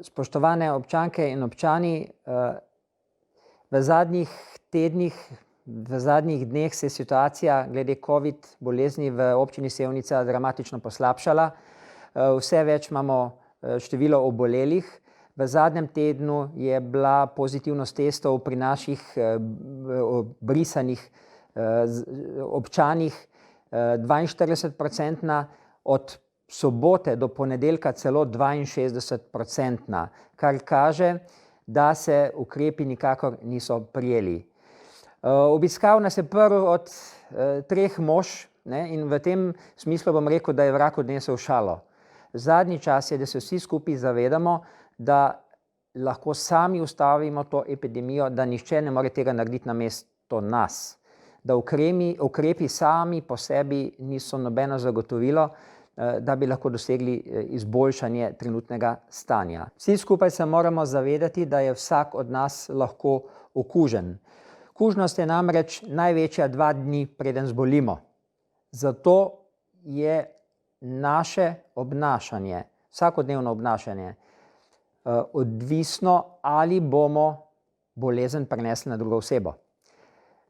Spoštovane občanke in občani, v zadnjih tednih, v zadnjih dneh se je situacija glede covid bolezni v občini Sevnica dramatično poslabšala. Vse več imamo število obolelih. V zadnjem tednu je bila pozitivnost testov pri naših brisanih občanih 42-procentna, od sobote do ponedeljka celo 62-procentna, kar kaže, da se ukrepi nikakor niso prijeli. Obiskal nas je prvi od 3 mož, in v tem smislu bom rekel, da je vrag odnesel šalo. Zadnji čas je, da se vsi skupaj zavedamo, da lahko sami ustavimo to epidemijo, da nihče ne more tega narediti namesto nas. Da ukrepi sami po sebi niso nobeno zagotovilo, da bi lahko dosegli izboljšanje trenutnega stanja. Vsi skupaj se moramo zavedati, da je vsak od nas lahko okužen. Kužnost je namreč največja 2 dni, preden zbolimo. Zato je naše obnašanje, vsakodnevno obnašanje, odvisno, ali bomo bolezen prenesli na drugo osebo.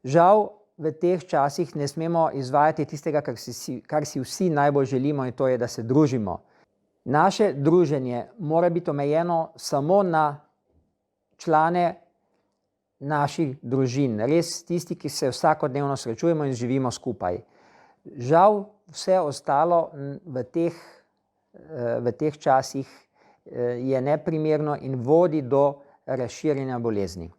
Žal, v teh časih ne smemo izvajati tistega, kar si vsi najbolj želimo, in to je, da se družimo. Naše druženje mora biti omejeno samo na člane naših družin, res tisti, ki se vsakodnevno srečujemo in živimo skupaj. Žal, vse ostalo v teh časih je neprimerno in vodi do razširjanja bolezni.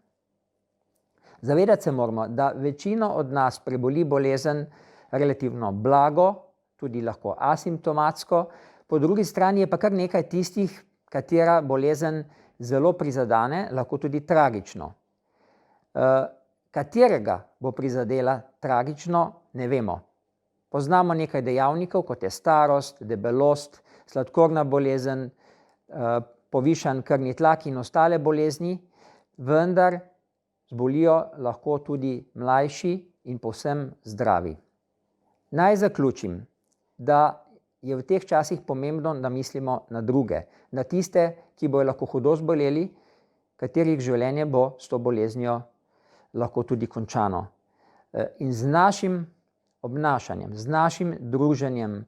Zavedati se moramo, da večino od nas preboli bolezen relativno blago, tudi lahko asimptomatsko, po drugi strani je pa kar nekaj tistih, katera bolezen zelo prizadene, lahko tudi tragično. Katerega bo prizadela tragično, ne vemo. Poznamo nekaj dejavnikov, kot je starost, debelost, sladkorna bolezen, povišan krvni tlak in ostale bolezni, vendar zbolijo lahko tudi mlajši in povsem zdravi. Naj zaključim, da je v teh časih pomembno, da mislimo na druge, na tiste, ki bojo lahko hudo zboleli, katerih življenje bo s to boleznijo lahko tudi končano. In z našim obnašanjem, z našim druženjem,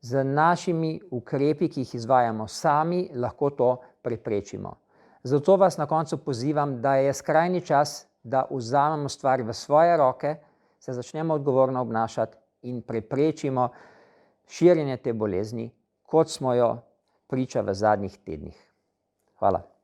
z našimi ukrepi, ki jih izvajamo sami, lahko to preprečimo. Zato vas na koncu pozivam, da je skrajni čas, da vzamemo stvar v svoje roke, se začnemo odgovorno obnašati in preprečimo širjenje te bolezni, kot smo jo priča v zadnjih tednih. Hvala.